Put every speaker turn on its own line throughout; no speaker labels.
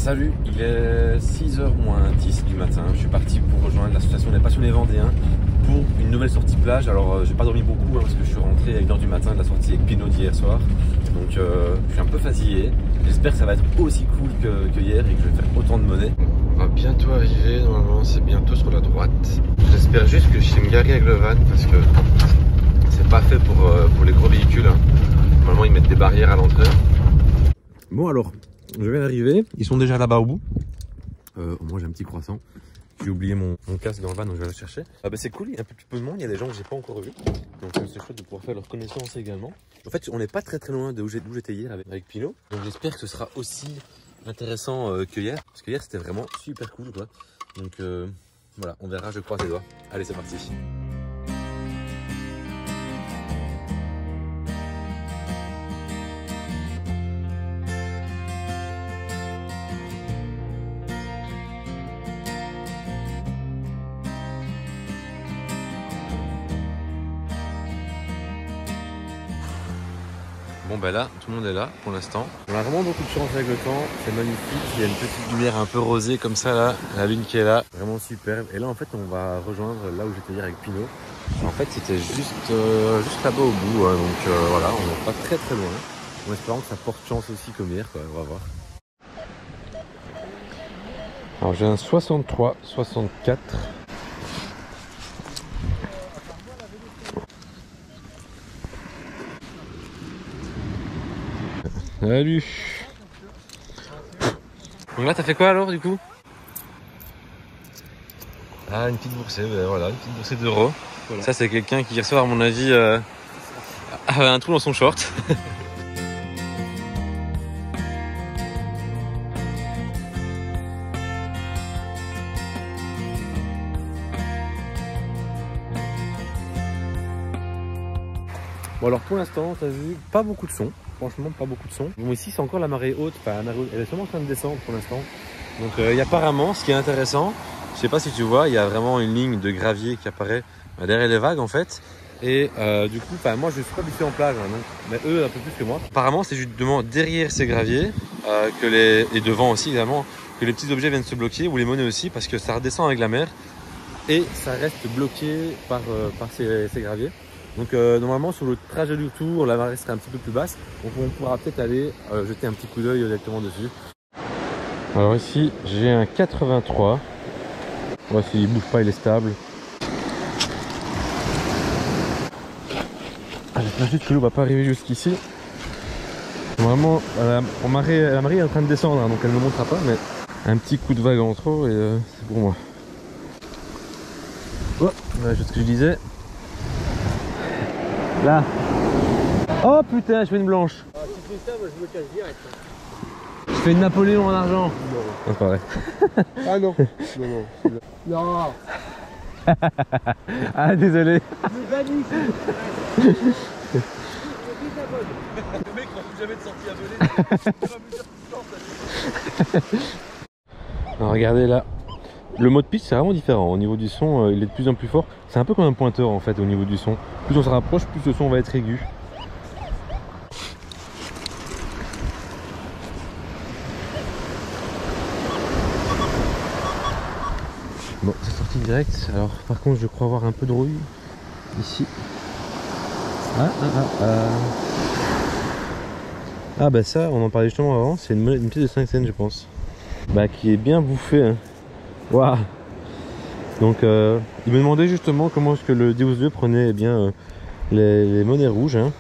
Salut, il est 6h moins 10 du matin. Je suis parti pour rejoindre l'association des passionnés vendéens pour une nouvelle sortie plage. Alors j'ai pas dormi beaucoup parce que je suis rentré à 1h du matin de la sortie avec Pinot d'hier soir. Donc je suis un peu fatigué. J'espère que ça va être aussi cool que hier et que je vais faire autant de monnaie. On va bientôt arriver, normalement c'est bientôt sur la droite. J'espère juste que je sais me garer avec le van parce que c'est pas fait pour les gros véhicules. Normalement ils mettent des barrières à l'entrée. Bon alors, je viens d'arriver, ils sont déjà là-bas au bout. Moi j'ai un petit croissant. J'ai oublié mon casque dans le van donc je vais le chercher. C'est cool, il y a un peu plus de monde, il y a des gens que j'ai pas encore vus. Donc c'est chouette de pouvoir faire leur connaissance également. En fait on n'est pas très loin d'où j'étais hier avec Pinot. Donc j'espère que ce sera aussi intéressant que hier. Parce que hier c'était vraiment super cool quoi. Donc voilà, on verra, je croise les doigts. Allez c'est parti. Bon ben là, tout le monde est là pour l'instant. On a vraiment beaucoup de chance avec le temps, c'est magnifique. Il y a une petite lumière un peu rosée comme ça là, la lune qui est là, vraiment superbe. Et là en fait on va rejoindre là où j'étais hier avec Pinot. En fait c'était juste là-bas au bout, hein. Donc voilà, on n'est pas très loin. En espérant que ça porte chance aussi comme hier quoi, on va voir. Alors j'ai un 63, 64. Salut. Donc là t'as fait quoi alors du coup? Ah une petite boursée, ben voilà, une petite boursée d'euros. Voilà. Ça c'est quelqu'un qui hier soir à mon avis avait un trou dans son short. Bon alors pour l'instant t'as vu pas beaucoup de son. Franchement pas beaucoup de son. Bon ici c'est encore la marée haute, enfin la marée haute, elle est seulement en train de descendre pour l'instant. Donc il y a apparemment, ce qui est intéressant, je sais pas si tu vois, il y a vraiment une ligne de gravier qui apparaît derrière les vagues en fait. Et du coup, moi je suis pas habitué en plage, hein, donc, mais eux un peu plus que moi. Apparemment c'est justement derrière ces graviers, et devant aussi évidemment, que les petits objets viennent se bloquer, ou les monnaies aussi, parce que ça redescend avec la mer. Et ça reste bloqué par ces graviers. Donc normalement sur le trajet du retour, la marée sera un petit peu plus basse. Donc on pourra peut-être aller jeter un petit coup d'œil directement dessus. Alors ici j'ai un 83. On va voir s'il bouge pas, il est stable. J'espère juste que l'eau va pas arriver jusqu'ici. Vraiment la marée est en train de descendre, hein, donc elle ne montera pas, mais un petit coup de vague en trop et c'est pour moi. Oh, voilà ce que je disais. Là. Oh putain, je fais une blanche.
Ah, tu fais ça, moi je me cache direct.
Je fais une Napoléon en argent.
Non.
C'est pas vrai.
Ah non. Non. Non.
Ah désolé.
Le vanille. Le mec il n'a plus jamais de sortie abonnée.
Alors, regardez là. Le mode pitch c'est vraiment différent. Au niveau du son, il est de plus en plus fort. C'est un peu comme un pointeur en fait au niveau du son. Plus on se rapproche, plus le son va être aigu. Bon, c'est sorti direct. Alors par contre je crois avoir un peu de rouille ici. Ah bah ça, on en parlait justement avant. C'est une pièce de 5 cents je pense. Bah qui est bien bouffée. Hein. Waouh. Donc il me demandait justement comment est-ce que le D12 prenait les monnaies rouges. Hein.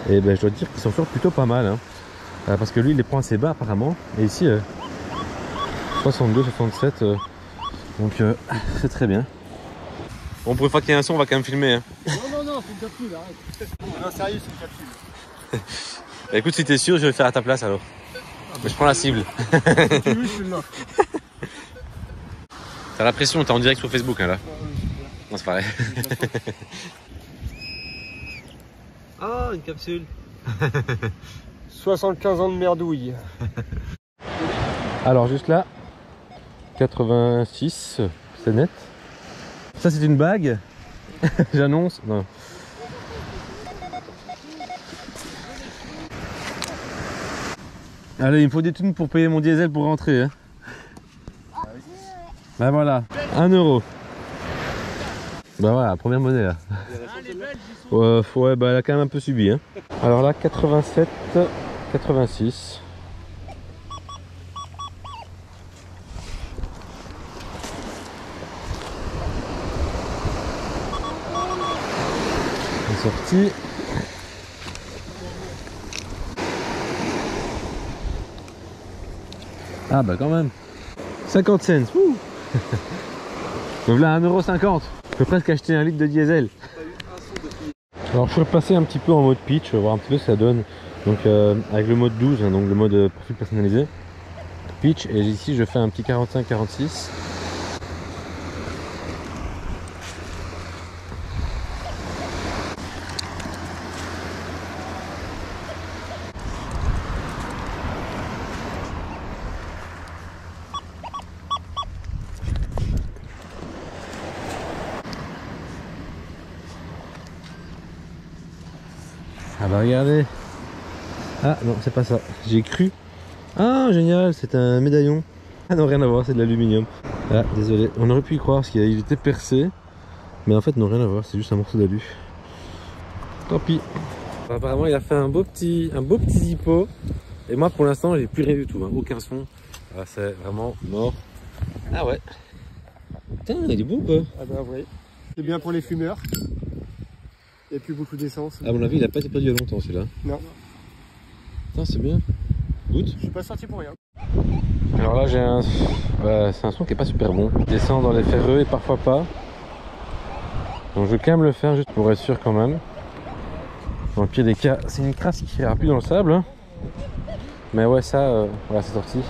Et ben je dois dire qu'ils s'en sortent plutôt pas mal. Hein. Parce que lui il les prend assez bas apparemment. Et ici 62, 67. Donc c'est très bien. Bon pour une fois qu'il y a un son on va quand même filmer. Hein.
Non, c'est une capsule, arrête. Non, sérieux, c'est une capsule.
Bah, écoute si t'es sûr je vais le faire à ta place alors. Mais je prends la cible.
Si tu veux, je te l'offre.
T'as la pression, t'es en direct sur Facebook hein, là. Non c'est pareil. Ah une capsule.
75 ans de merdouille.
Alors juste là 86, c'est net. Ça c'est une bague. J'annonce. Non. Allez, il me faut des thunes pour payer mon diesel pour rentrer. Hein. Bah voilà, 1 €. Bah voilà, première monnaie là. Ouais, bah elle a quand même un peu subi. Hein. Alors là, 87, 86. C'est sorti. Ah bah quand même. 50 cents. Ouh. Donc là 1,50 €. Je peux presque acheter un litre de diesel. Alors je suis repassé un petit peu en mode pitch, voir un petit peu ce que ça donne. Donc avec le mode 12, hein, donc le mode profil personnalisé. Pitch, et ici je fais un petit 45-46. Ah bah regardez. Ah non, c'est pas ça. J'ai cru. Ah génial, c'est un médaillon. Ah non, rien à voir, c'est de l'aluminium. Ah désolé, on aurait pu y croire parce qu'il était percé. Mais en fait non, rien à voir, c'est juste un morceau d'alu. Tant pis. Apparemment il a fait un beau petit zippo. Et moi pour l'instant j'ai plus rien du tout, hein. Aucun son. Ah, c'est vraiment mort. Ah ouais. Putain, il est beau quoi.
Ah bah oui. C'est bien pour les fumeurs. Il n'y a plus beaucoup d'essence.
À mon avis il a pas été perdu il y a longtemps celui-là.
Non.
Putain c'est bien. Goûte.
Je suis pas sorti pour rien.
Alors là j'ai un... c'est un son qui est pas super bon. Il descend dans les ferreux et parfois pas. Donc je vais quand même le faire juste pour être sûr quand même. Dans le pire des cas, c'est une crasse qui ira plus dans le sable. Hein. Mais ouais ça, voilà c'est sorti.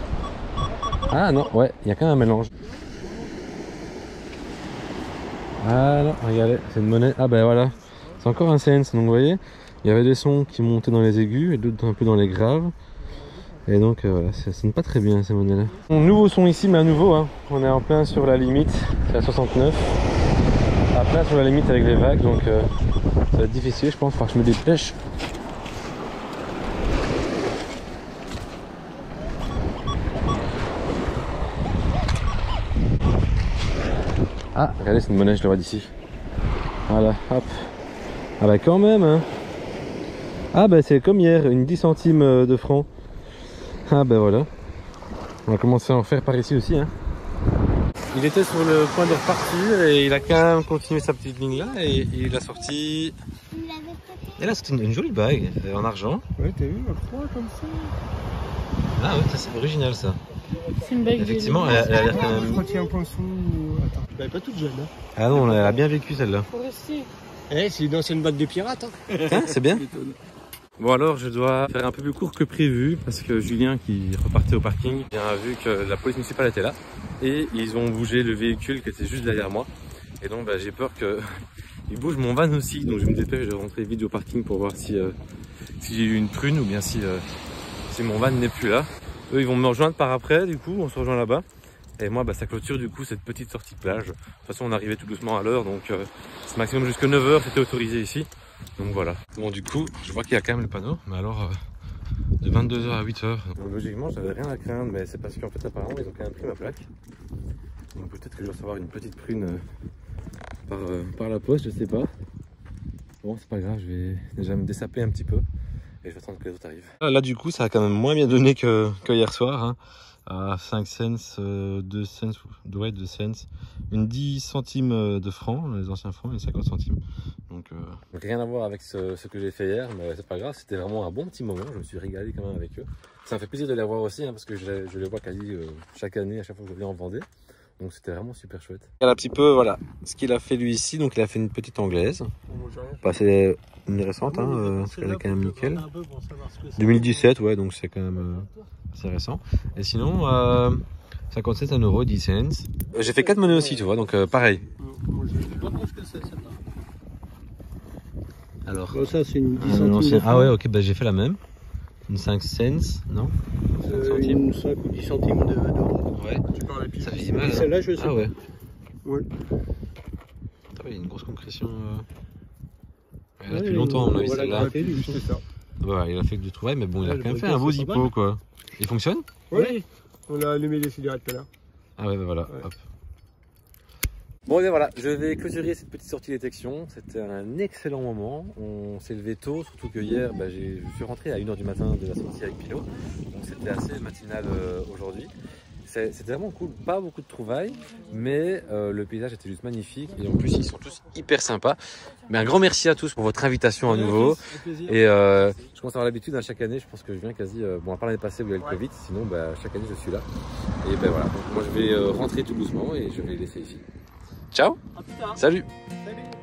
Ah non, ouais, il y a quand même un mélange. Ah non, regardez, c'est une monnaie. Ah ben voilà, c'est encore un cents. Donc vous voyez, il y avait des sons qui montaient dans les aigus et d'autres un peu dans les graves. Et donc voilà, ça sonne pas très bien ces monnaies là. Bon, nouveau son ici, mais à nouveau, hein. On est en plein sur la limite, c'est à 69. À plein sur la limite avec les vagues, donc ça va être difficile, je pense, il faut que je me dépêche. Ah, regardez, c'est une monnaie, je le vois d'ici. Voilà, hop. Ah bah quand même, hein. Ah bah c'est comme hier, une 10 centimes de francs. Ah bah voilà. On va commencer à en faire par ici aussi, hein. Il était sur le point de repartir et il a quand même continué sa petite ligne là et il a sorti... Et là c'est une jolie bague en argent.
Ouais, t'as vu, un croix comme ça.
Ah ouais, c'est original ça.
C'est une bague.
Effectivement, elle a l'air quand
Je
même...
crois qu'il y a un poinçon ou... Attends, elle est pas toute jeune, hein.
Ah non, elle a bien vécu celle-là.
Faut rester.
Eh, c'est une ancienne bague de pirate, hein.
Hein, c'est bien. Bon alors je dois faire un peu plus court que prévu parce que Julien qui repartait au parking a vu que la police municipale était là et ils ont bougé le véhicule qui était juste derrière moi et donc bah, j'ai peur qu'ils bougent mon van aussi, donc je me dépêche de rentrer vite au parking pour voir si j'ai eu une prune ou bien si mon van n'est plus là. Eux ils vont me rejoindre par après, du coup on se rejoint là-bas et moi bah, ça clôture du coup cette petite sortie de plage. De toute façon on arrivait tout doucement à l'heure, donc c'est maximum jusque 9 h c'était autorisé ici. Donc voilà. Bon du coup, je vois qu'il y a quand même le panneau, mais alors de 22 h à 8 h. Donc logiquement, j'avais rien à craindre, mais c'est parce qu'en fait apparemment ils ont quand même pris ma plaque. Donc peut-être que je dois recevoir une petite prune par la poste, je sais pas. Bon c'est pas grave, je vais déjà me dessaper un petit peu et je vais attendre que les autres arrivent. Là du coup ça a quand même moins bien donné que hier soir. Hein. À 5 cents, 2 cents, ouais 2 cents, une 10 centimes de francs, les anciens francs, et 50 centimes. Donc rien à voir avec ce que j'ai fait hier, mais c'est pas grave, c'était vraiment un bon petit moment, je me suis régalé quand même avec eux. Ça me fait plaisir de les voir aussi, hein, parce que je les vois quasi chaque année, à chaque fois que je viens en Vendée. Donc c'était vraiment super chouette. Regarde un petit peu, voilà, ce qu'il a fait lui ici, donc il a fait une petite anglaise. Bah, c'est une récente, hein, parce qu'elle est quand même nickel. 2017, ouais, donc c'est quand même assez récent. Et sinon, 57 €, 10 cents. J'ai fait 4 monnaies aussi, tu vois, donc pareil. Alors,
bon, ça c'est une 10 centimes.
Ah ouais, ok, bah j'ai fait la même. Une 5 cents, non 5 centimes.
Une 5 ou 10 centimes d'euros.
Ouais,
Tu parles à
ça fait mal.
Celle-là, je sais.
Ah ouais.
Ouais.
Il y a une grosse concrétion. Elle a depuis longtemps, on a vu celle-là.
C'est ça.
Bah, il a fait que du travail, mais bon, il a
Ouais,
quand même
le
fait un beau
podcast, c'est pas
zippo,
mal.
quoi. Il fonctionne?
Oui. On a allumé les cigarettes tout à l'heure.
Ah ouais, bah voilà,
Ouais.
hop. Bon, et bien voilà, je vais clôturer cette petite sortie détection. C'était un excellent moment. On s'est levé tôt, surtout que hier, bah, je suis rentré à 1h du matin de la sortie avec Pilo. Donc c'était assez matinal aujourd'hui. C'était vraiment cool, pas beaucoup de trouvailles, mais le paysage était juste magnifique. Et en plus, ils sont tous hyper sympas. Mais un grand merci à tous pour votre invitation à nouveau. Et je commence à avoir l'habitude, hein, chaque année, je pense que je viens quasi, bon à part l'année passée où il y a eu le Covid, sinon bah, chaque année je suis là. Et ben voilà, donc moi je vais rentrer tout doucement et je vais les laisser ici. Ciao.
À plus tard.
Salut.
Salut.